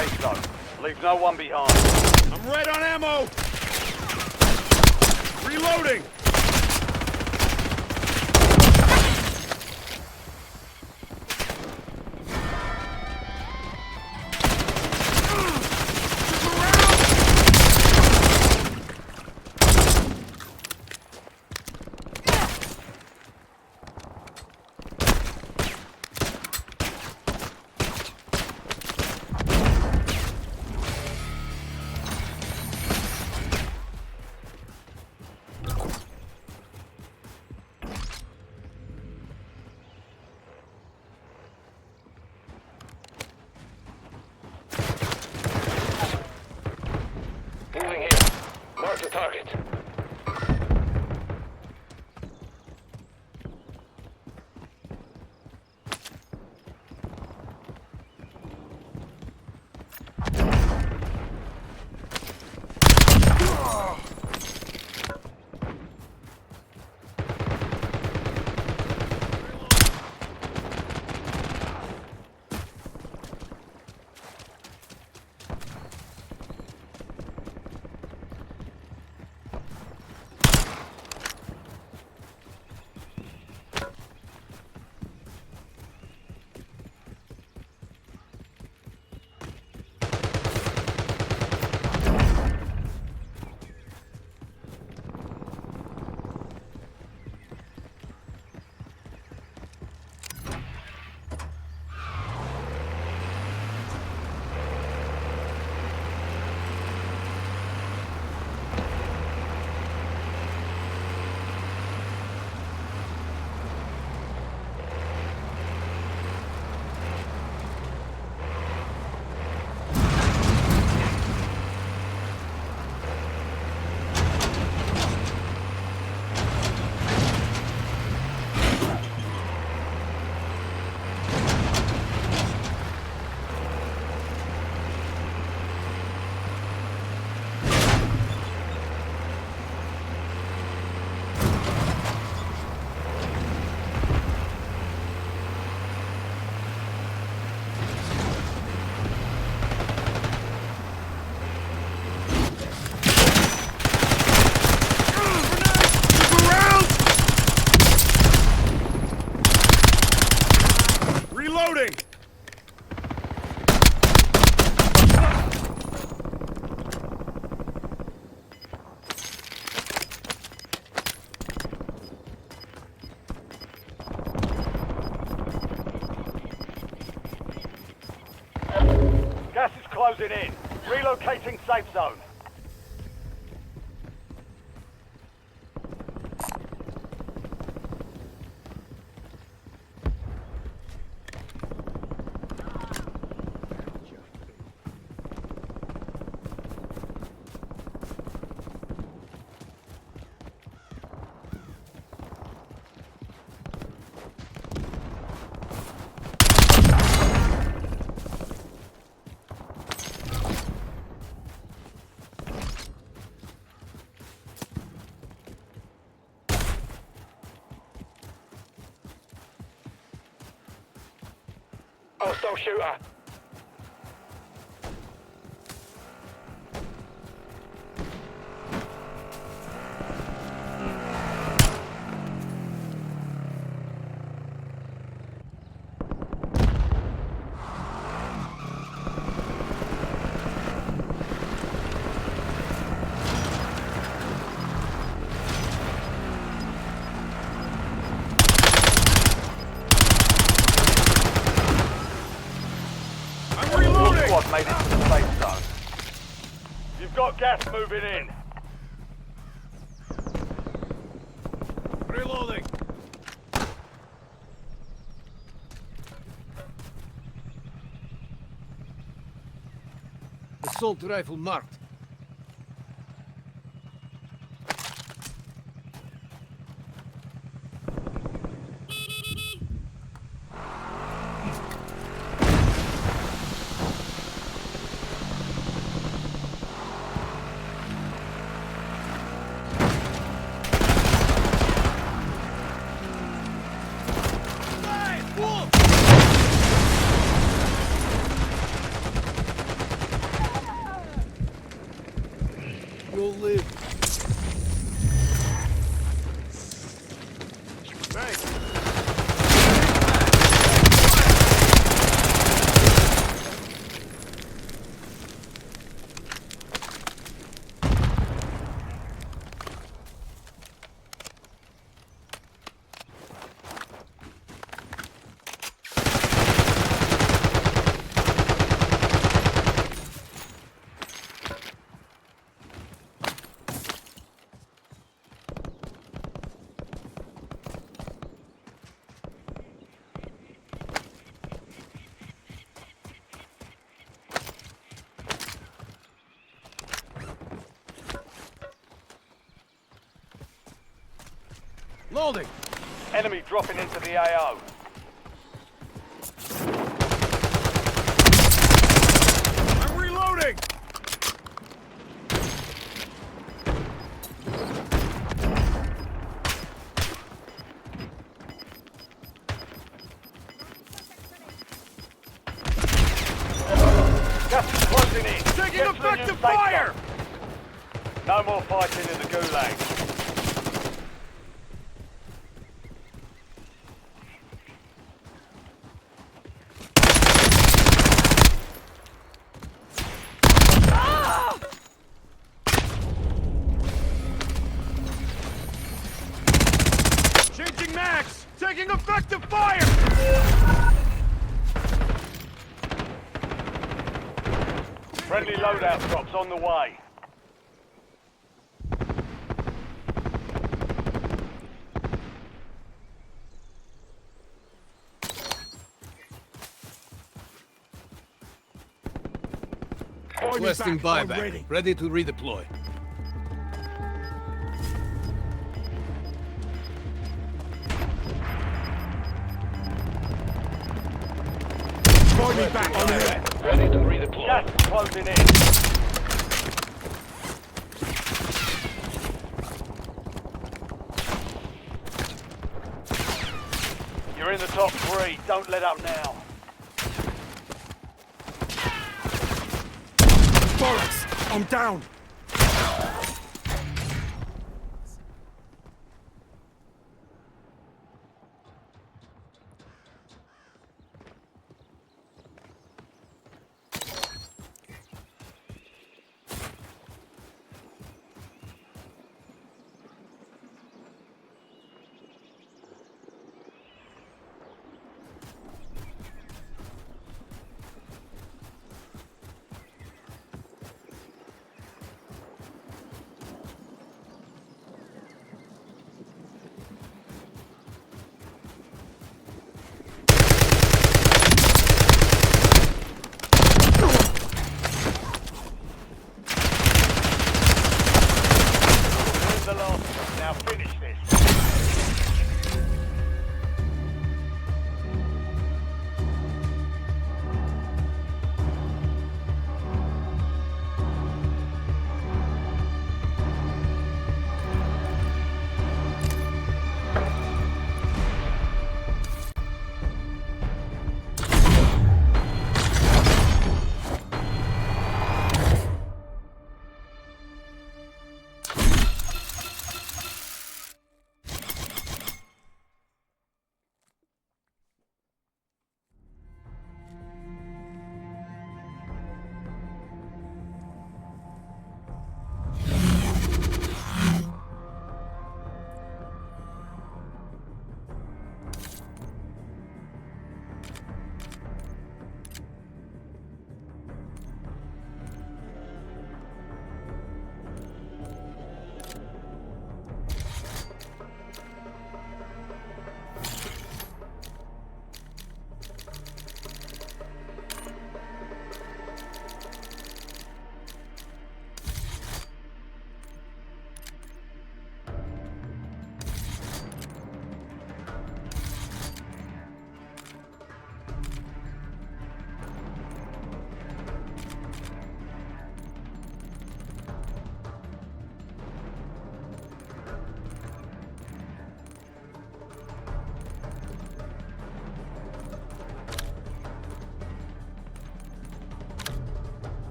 safe zone. Leave no one behind. I'm right on ammo! Reloading! Moving here. Mark the target. Reloading! Gas is closing in. Relocating safe zone. Hostile shooter. Squad made it to the safe zone. You've got gas moving in. Reloading! Assault rifle marked. Reloading. Enemy dropping into the AO. I'm reloading. Gas is closing in. Taking Get to the new effective safe fire. zone. No more fighting in the gulag. Changing max. Taking effective fire. Friendly loadout drops on the way. Requesting buyback. Ready to redeploy. Call me back on here. Ready to redeploy. Gas is closing in. You're in the top three. Don't let up now. Bollocks! I'm down!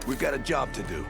We've got a job to do.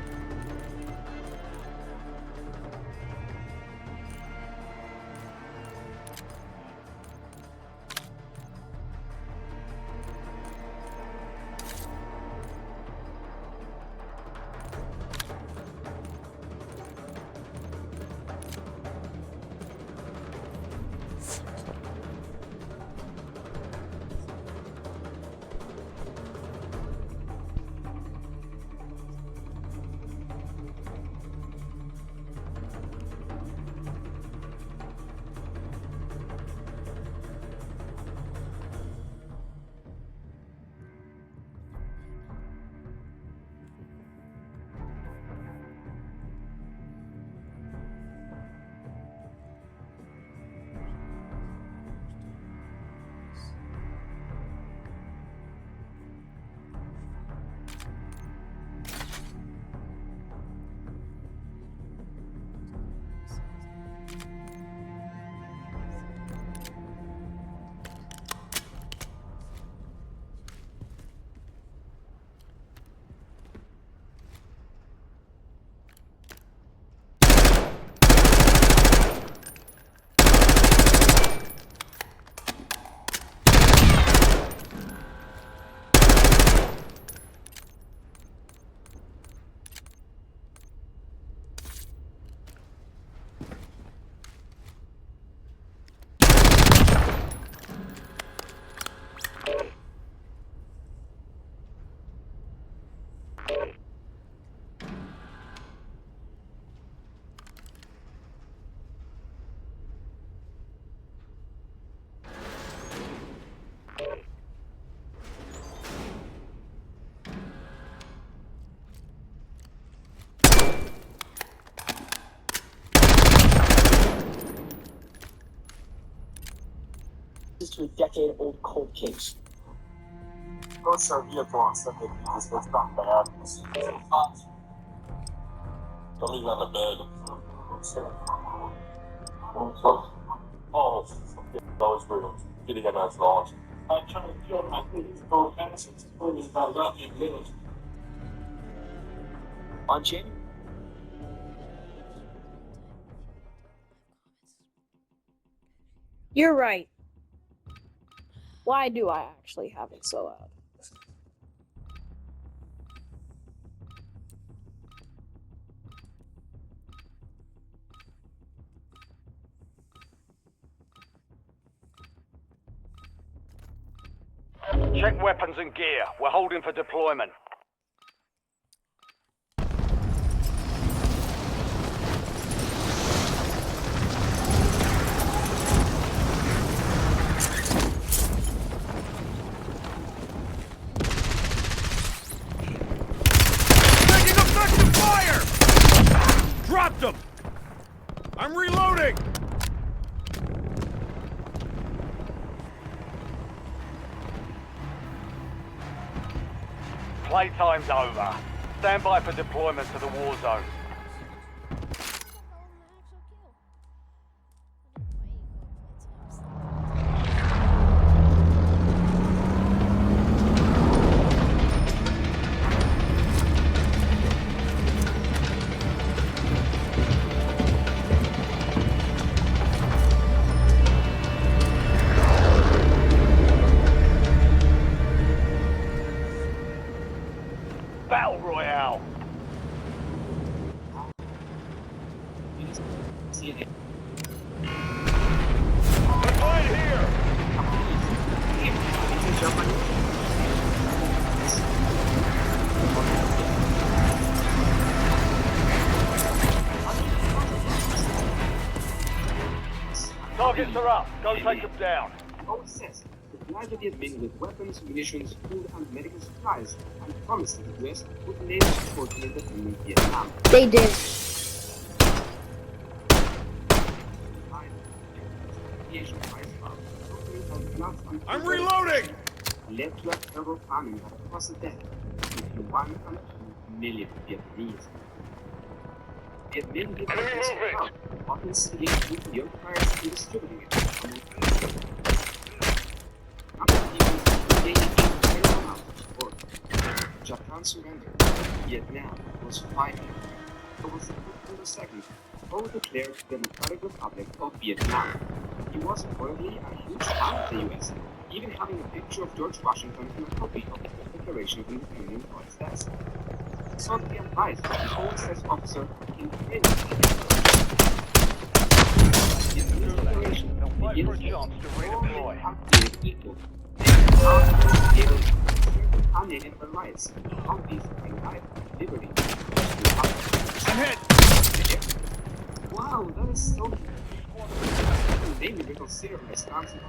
To a decade-old cold case. Most our vehicles that they use was not bad. Don't leave it on the bed. Oh, that was brutal. Getting a nice launch. I'm trying to feel my feet go fast. It's about that in minutes. On-chain? You're right. Why do I actually have it so loud? Check weapons and gear. We're holding for deployment. Taking effective fire! Dropped him! I'm reloading! Playtime's over. Stand by for deployment to the war zone. Battle Royale. Right here. Targets are up. Go take them down. Supplied the admin with weapons, munitions, food, and medical supplies, and promised the US would enable support in independent Vietnam. They did. I'm reloading! Led to a terrible famine that caused the death between 1 and 2 million Vietnamese. The admin did Enemy this moving. proud, often stealing food young fires and distributing it among people. After gaining incredible amounts of support, Japan non-surrender. Vietnam was fighting. It was September 2nd, Ho declared the Democratic Republic of Vietnam. He was reportedly a huge fan of the US, even having a picture of George Washington and a copy of the Declaration of Independence on his desk. He sought the advice of the OSS officer in the declaration Wait for a chance to redeploy. equal. They are able to certain unalienable rights, among these being life, liberty, I'm hit! Wow, that is so made me reconsider my stance in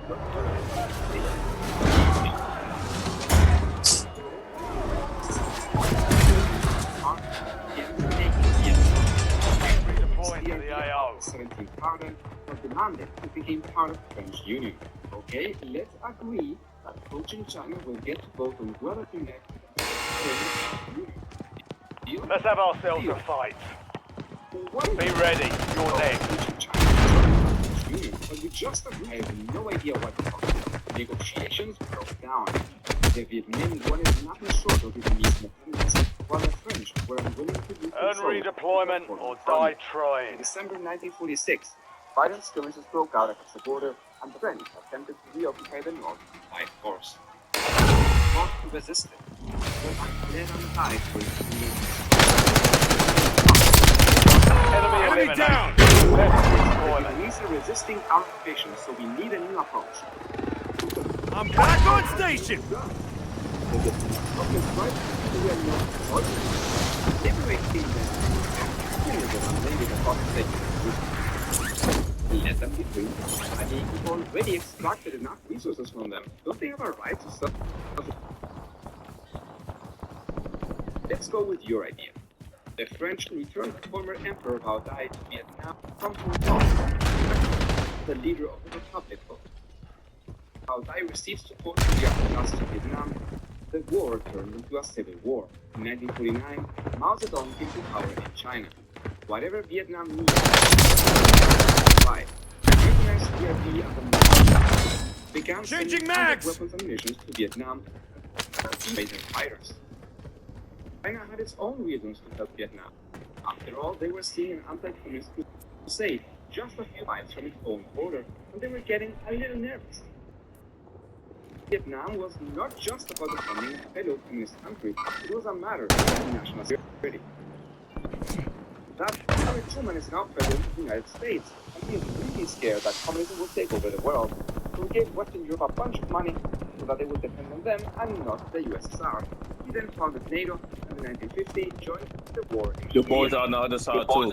Redeploying to the AO. 17th pardon was demanded to become part of the French Union. Okay, let's agree that Ho Chi Minh China will get to vote on whether to connect to the French Union. Deal? Let's have ourselves a fight. What Be ready. You're next. But we just agreed. I have no idea what the fuck. Negotiations broke down. The Vietnamese wanted nothing short of Vietnamese independence, while the French were unwilling to lose Earn control redeployment of the or army. die trying. In December 1946, violent skirmishes broke out across the border, and the French attempted to reoccupy the north by force. Fought to resist it. Then and died for Enemy Enemy eliminated. down! Left the redeployment. Vietnamese are resisting our occupation, so we need a new approach. I'm back on station! The Vietnamese office right to their north border. Liberating them. Killing them and maybe the cost they let them be free. I mean, we've already extracted enough resources from them. Don't they have a right to sell? Let's go with your idea. The French returned former Emperor Bao Dai to Vietnam from Hong Kong, the leader of the Republic of Bao Dai received support from the upper classes of Vietnam. The war turned into a civil war. In 1949, Mao Zedong came to power in China. Whatever Vietnam needed, by recognized VIP as a military, began Changing sending mags! weapons and munitions to Vietnam and major fighters. China had its own reasons to help Vietnam. After all, they were seeing an anti-communist crusade just a few miles from its own border, and they were getting a little nervous. Vietnam was not just about defending a fellow communist country, it was a matter of national security. That Harry Truman is now president of the United States, and he is really scared that communism will take over the world, so he gave Western Europe a bunch of money so that they would depend on them and not the USSR. He then founded NATO, and in 1950 joined the war in The boys are on the other side too.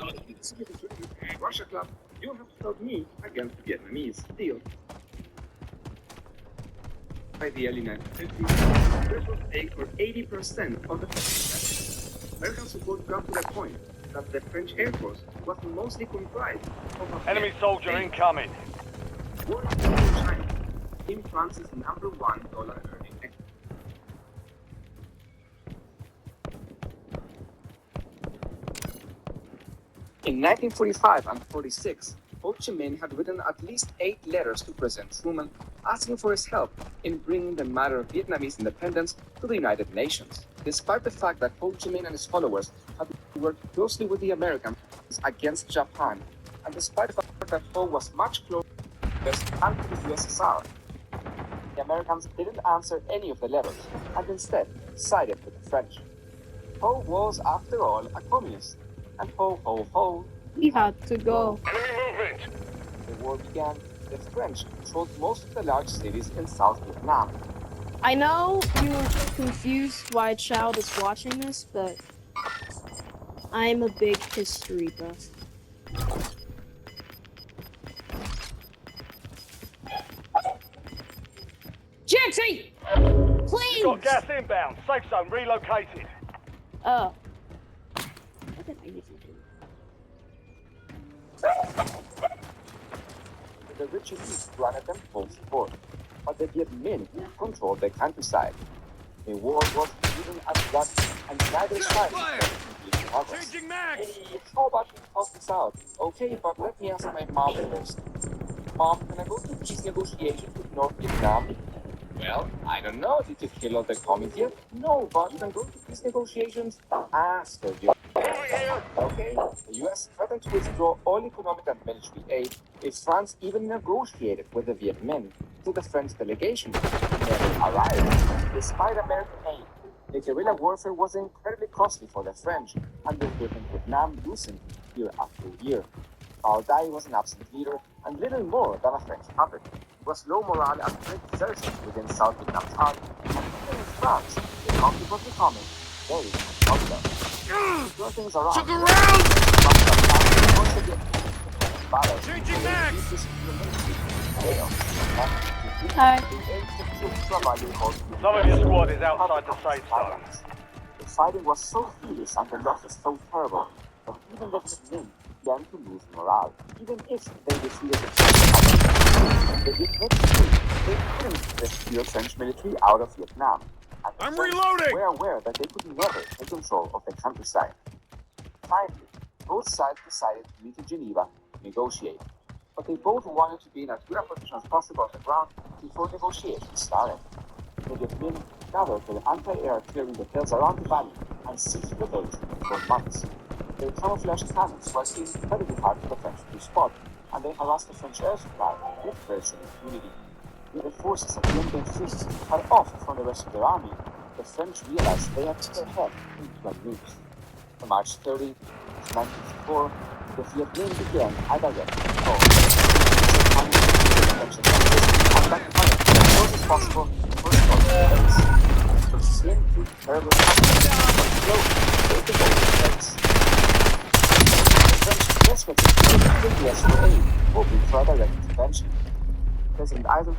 Russia Club, you have to help me against the Vietnamese. Deal. By the early 1950s, British was paying for 80% of the budget. American support got to the point that the French Air Force was mostly comprised of Enemy soldier incoming. war in China. Team France's #1 dollar earning. In 1945 and 46, Ho Chi Minh had written at least 8 letters to President Truman asking for his help in bringing the matter of Vietnamese independence to the United Nations. Despite the fact that Ho Chi Minh and his followers had worked closely with the Americans against Japan, and despite the fact that Ho was much closer to the USSR, the Americans didn't answer any of the letters and instead sided with the French. Ho was, after all, a communist, and ho, We had to go. Enemy movement! the war began. The French controlled most of the large cities in South Vietnam. I know you're confused why a child is watching this, but I'm a big history buff. Jaxie! Please! Got gas inbound. Safe zone relocated. Oh. What did I need to do? The rich elite granted them full support, but the Viet Minh controlled the countryside. The war was even at that, and neither side was completely progress. Changing mags! Hey, how about we toss this out? Okay, but let me ask my mom first. Mom, can I go to peace negotiations with North Vietnam? Well, I don't know. Did you kill all the commies yet? No, but you can go to peace negotiations after you. Okay, the US threatened to withdraw all economic and military aid if France even negotiated with the Viet Minh, so the French delegation never arrived. Despite American aid, the guerrilla warfare was incredibly costly for the French, and the Vietnam loosened year after year. Bao Dai was an absent leader and little more than a French puppet. It was low morale and great desertions within South Vietnam's army, and even in France, the conflict was becoming very unpopular. Turn things around. Took a round! Changing max! Hi. Some of your squad is outside the safe zone. The fighting was so fierce and the losses so terrible that even the Vietnam began to lose morale. Even if they defeated the French, they did not think they couldn't rescue the French military out of Vietnam. And the I'm French reloading! were aware that they could never take control of the countryside. Finally, both sides decided to meet in Geneva to negotiate. But they both wanted to be in as good a position as possible on the ground before negotiations started. The Vietnam gathered their anti-air clearing the hills around the valley and sieged the village for months. Their camouflage cannons were incredibly hard for the French to spot, and they harassed the French air supply with virtual impunity. With the forces of Dien Bien Phu cut off from the rest of their army, the French realized they had put their head into a noose. On March 30, 1954, the Vietnam began a direct assault. And back to fire as close as possible for the base. The Vietnam took terrible action, but slowly they took over the base. The French desperately looked to the US for aid, hoping for a direct intervention. President Eisenhower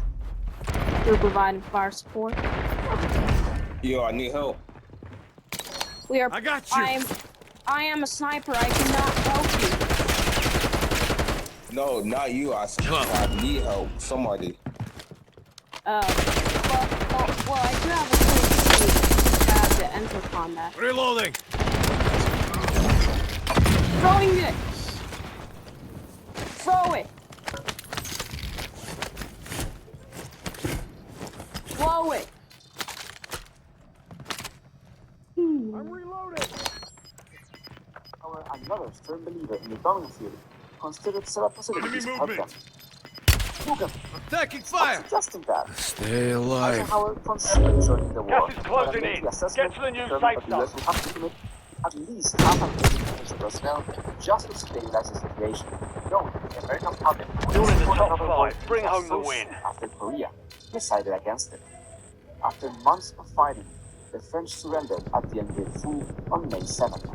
You're providing fire support. Yo, I need help. We are. I got you. I am a sniper. I cannot help you. No, not you. I need help. Somebody. Well, I do have a quick pad to enter combat. Reloading! Throwing it. Throw it. Blow it. I'm reloading! another firm believer in the bombing theory, considered several possibilities to help them. Logan, Attacking fire! suggesting that Stay alive. Eisenhower considered joining the war. Gas is closing in. Get to the new safe The US zone. will have to commit at least half a million personnel just to stabilize the situation. Knowing the American public You're in the would top another war five. Bring home the so win. soon after Korea decided against it. After months of fighting, the French surrendered at Dien Bien Phu on May 7th.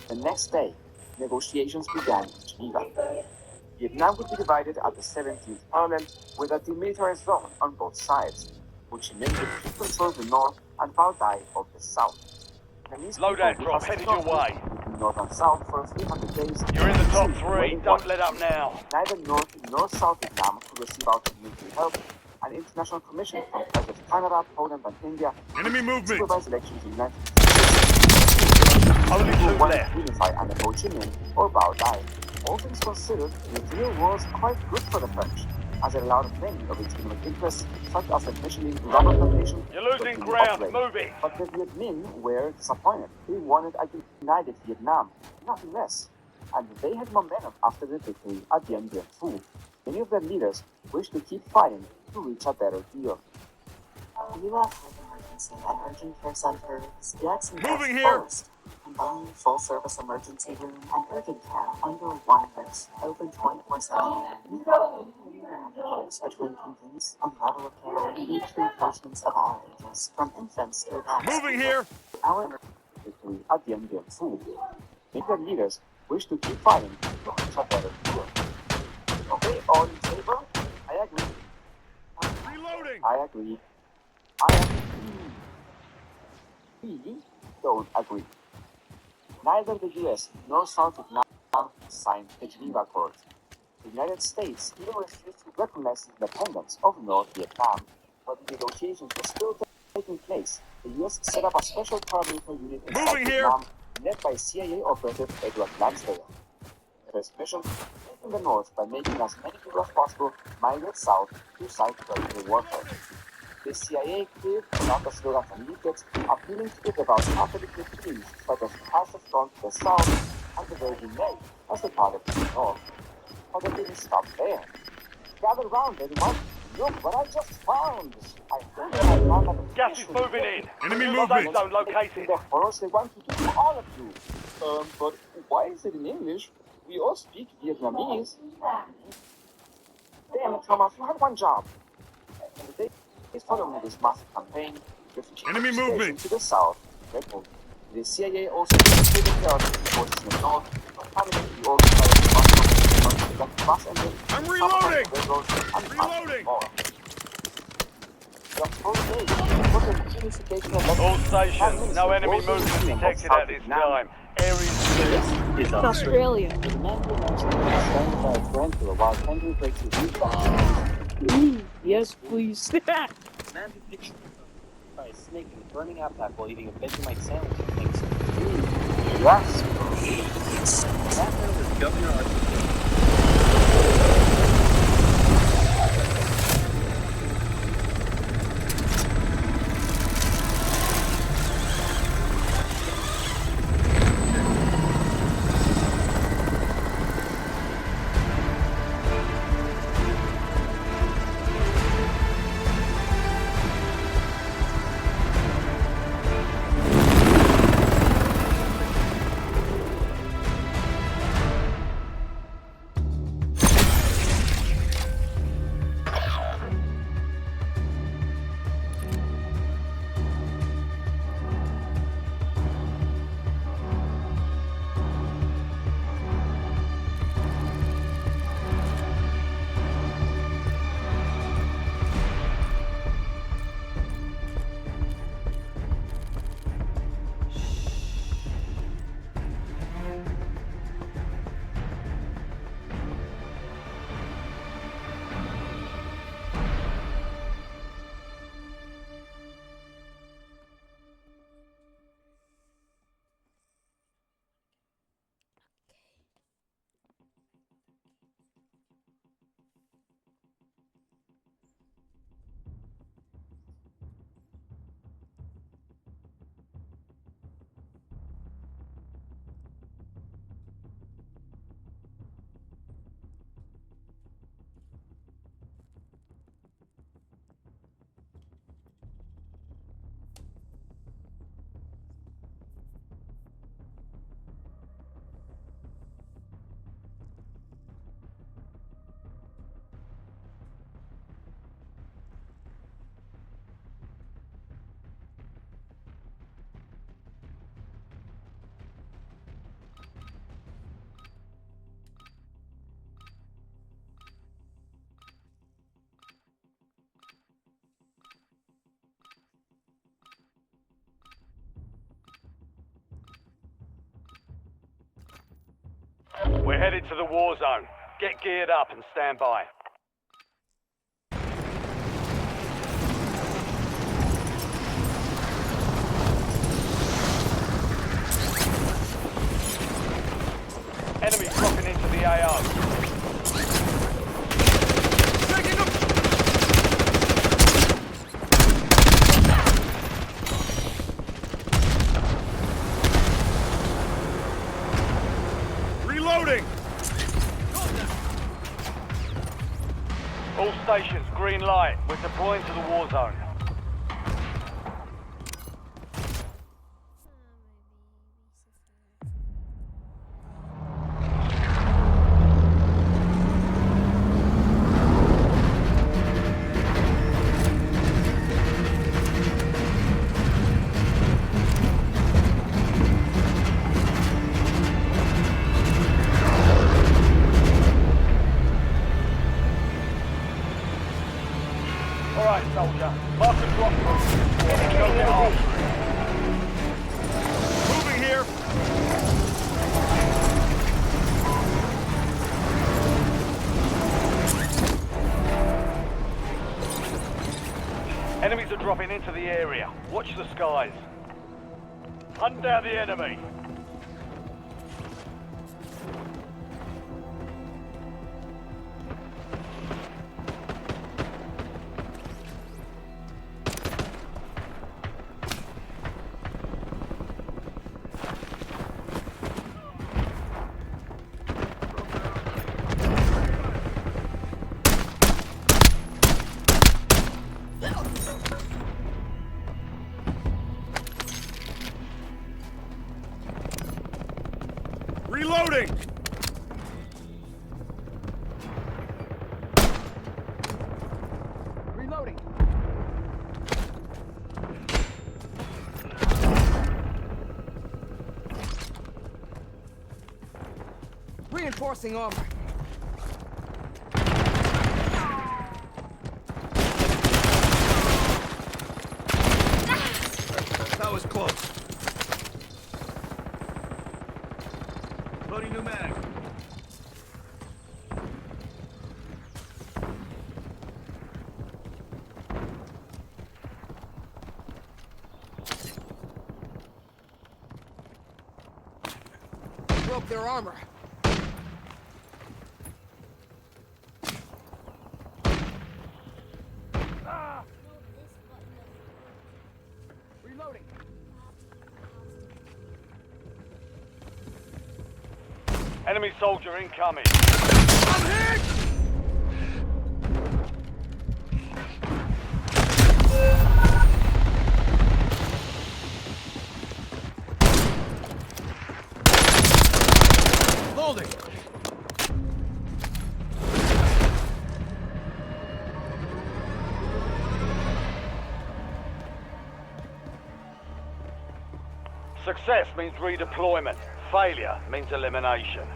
The next day, negotiations began in Geneva. Vietnam would be divided at the 17th parallel with a demilitarized zone on both sides, Ho Chi Minh would keep control of the north and Bao Dai of the south. Loadout drop headed your way. North and south for 300 days. You're in the top See three. where they Don't want. let up now. Neither North nor South Vietnam could receive outside military help. An international commission comprised of Canada, Poland, and India Enemy movement! supervised elections in 1956. Only two wanted left. to unify under Ho Chi Minh or Bao Dai. All things considered, the deal was quite good for the French, as it allowed many of its economic interests, such as the Michelin rubber plantation, You're losing to ground. operate. Move it. But the Viet Minh were disappointed. They wanted a united Vietnam, nothing less. And they had momentum after the victory at Dien Bien Phu. Many of their leaders wished to keep fighting to reach a better deal. U.S. Emergency and Urgent Care Centers, Jackson Moving here. Post, combined full-service emergency room and urgent care under one roof, open 24/7. Between convenience and level of care, we treat patients of all ages, from infants to adults. Moving here! Our victory at Dien Bien Phu. Many of their leaders wished to keep fighting to reach a better deal. Okay, all in favor? I agree. Reloading! I agree. I agree. We don't agree. Neither the US nor South Vietnam signed the Geneva Accords. The United States even refused to recognize the independence of North Vietnam. But the negotiations were still taking place. The US set up a special paramilitary unit in South Moving here. Vietnam, led by CIA operative Edward Lansdale. This mission the north by making as many people as possible migrate south to cite predatory warfare. The CIA cleared Kanata slogans and leaflets appealing to the devout Catholic teams such as House of Front to the south and the Virgin Mary as the target to the north. But they didn't stop there. Gather round, everyone. Look what I just found. I think I found that Gas is moving in. Enemy Safe movement. zone located. the horrors they want to do to all of you. But why is it in English? We all speak Vietnamese. Damn it, Thomas, you had one job. And the days following this massive campaign, refugee Enemy stationed movement. to the south, crippled. The CIA also infiltrated the terrorist forces in the north, targeting the organized bus engine, I'm reloading. and Reloading. more. Just 4 days, what a unification of All stations, no enemy movement detected at this time. Areas clear. is Australia. The man who mentioned was standing by a tarantula while Henry breaks his Yes, please. man who pictured by a snake in a burning outback while eating a Vegemite sandwich and thinks, yes, please. That man was Governor Arthur. We're headed to the war zone. Get geared up and stand by. Enemies dropping into the AO. Taking them. Reloading. All stations, green light. We're deploying to the war zone. All right, soldier. Mark the drop point. Go get off. Moving here. Enemies are dropping into the area. Watch the skies. Hunt down the enemy. Reloading! Reloading. Reinforcing armor. That was close. Loading new mag. Broke their armor. Reloading. Enemy soldier incoming. I'm hit! Loading. Success means redeployment. Failure means elimination.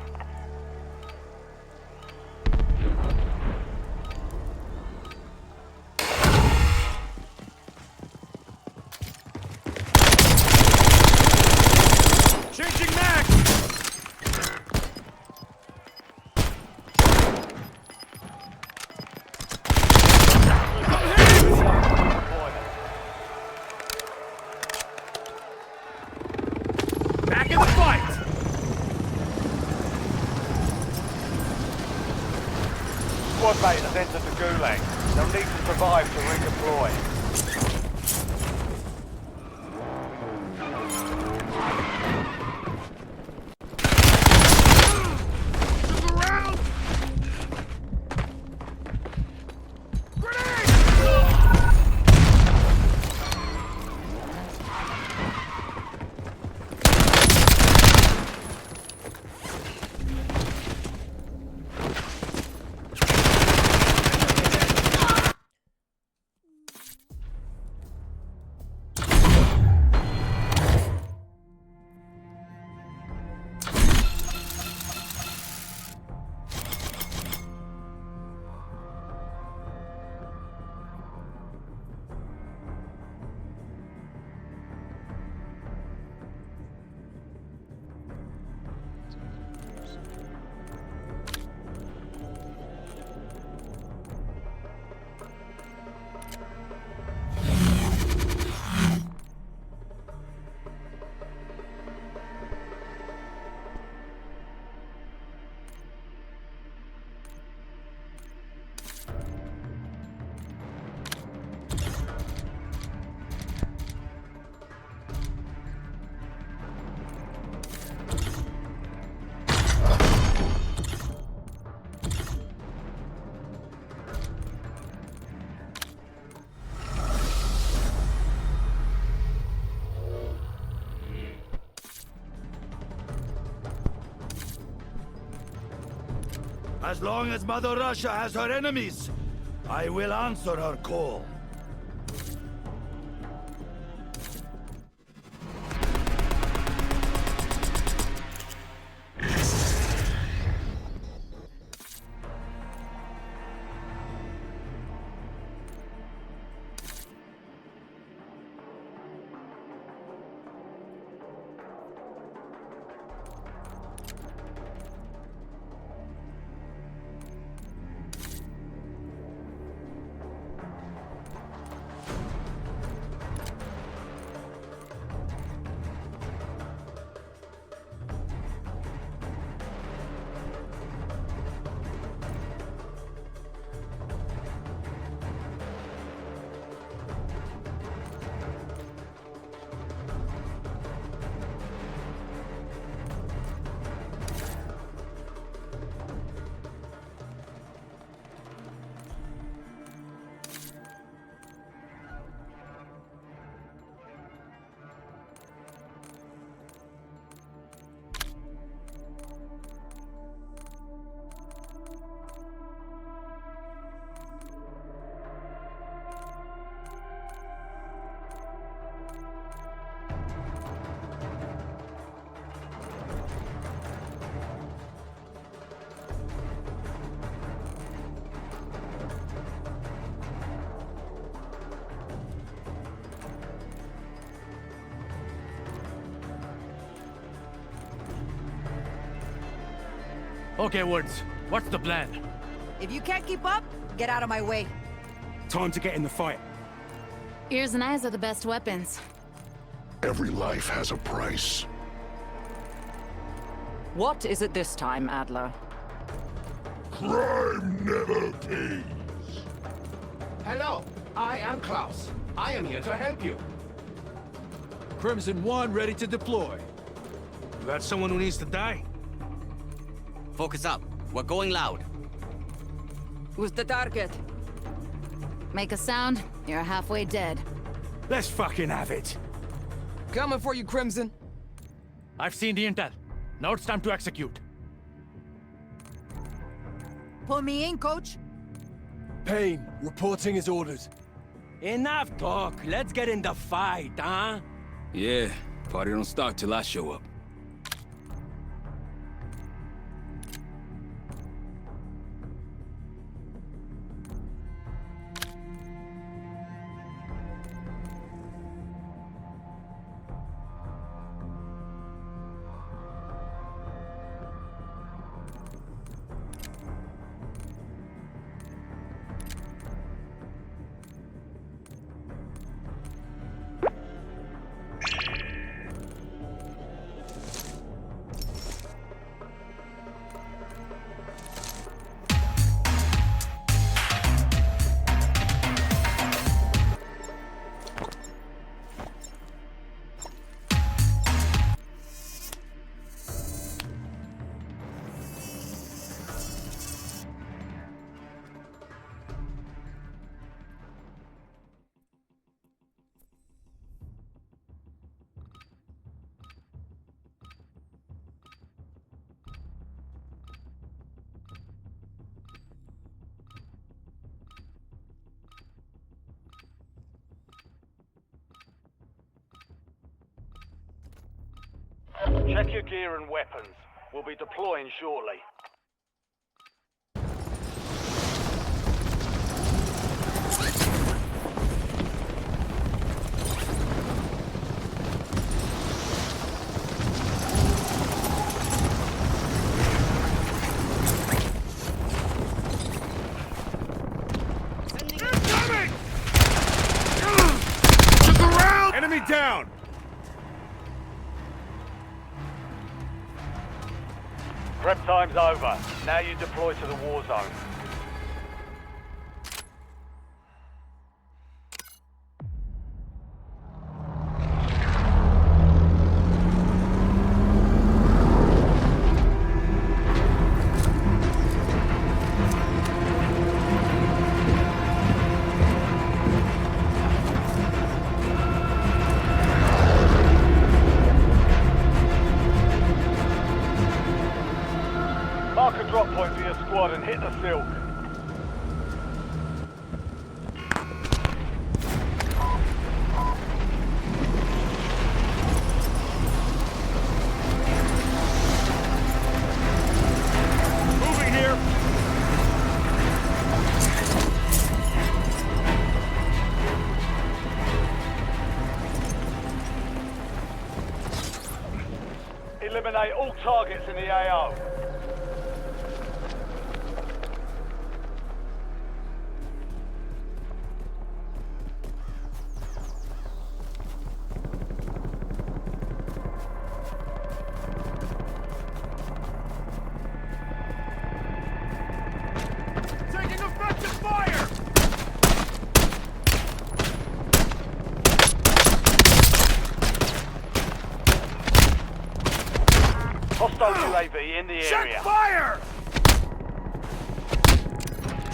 Changing mag! Back in the fight! Squad mate has entered the gulag. They'll need to survive to redeploy. Look around! Grenade! As long as Mother Russia has her enemies, I will answer her call. Okay, Woods. What's the plan? If you can't keep up, get out of my way. Time to get in the fight. Ears and eyes are the best weapons. Every life has a price. What is it this time, Adler? Crime never pays. Hello, I am Klaus. I am here to help you. Crimson 1 ready to deploy. You got someone who needs to die? Focus up. We're going loud. Who's the target? Make a sound, you're halfway dead. Let's fucking have it. Coming for you, Crimson. I've seen the intel. Now it's time to execute. Pull me in, coach. Payne, reporting his orders. Enough talk. Let's get in the fight, huh? Yeah, party don't start till I show up. Check your gear and weapons. We'll be deploying shortly. Enemy down! Prep time's over. Now you deploy to the war zone. Mark a drop point for your squad and hit the silk. Moving here! Eliminate all targets in the AO. Taking effective fire! Hostile UAV in the Check area. fire!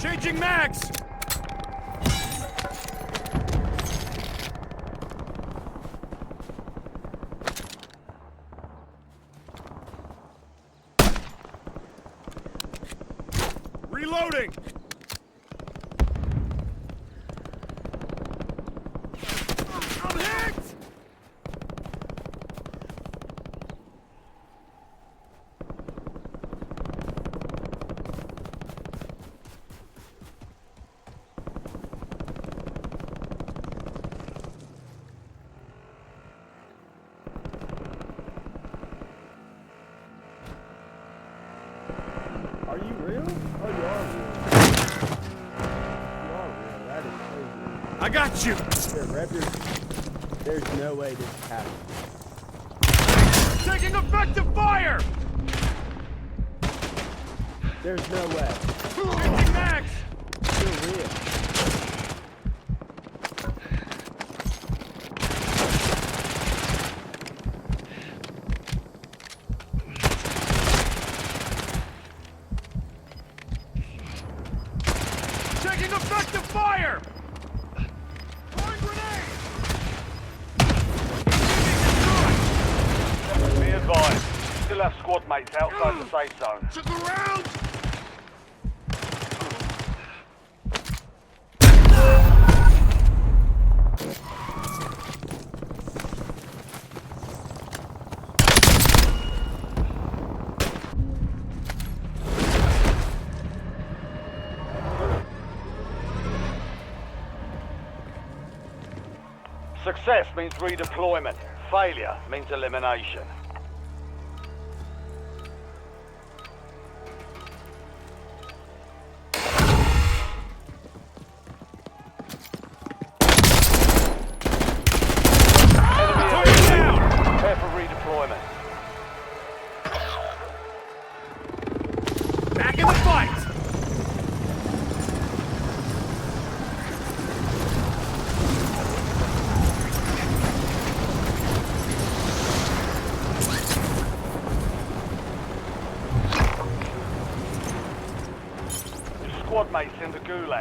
Changing mags! Reloading! I'm hit! real? Oh, you are real. You are real. That is so real. I got you! Here, grab your... There's no way this happened. Taking effective fire! There's no way. Changing max! You're real. Taking effective fire! Throwing grenade! Be advised, still have squad mates outside the safe zone. Took a round! Success means redeployment. Failure means elimination. Enemy down! Prepare for redeployment. Back in the fight! Squad mates in the gulag.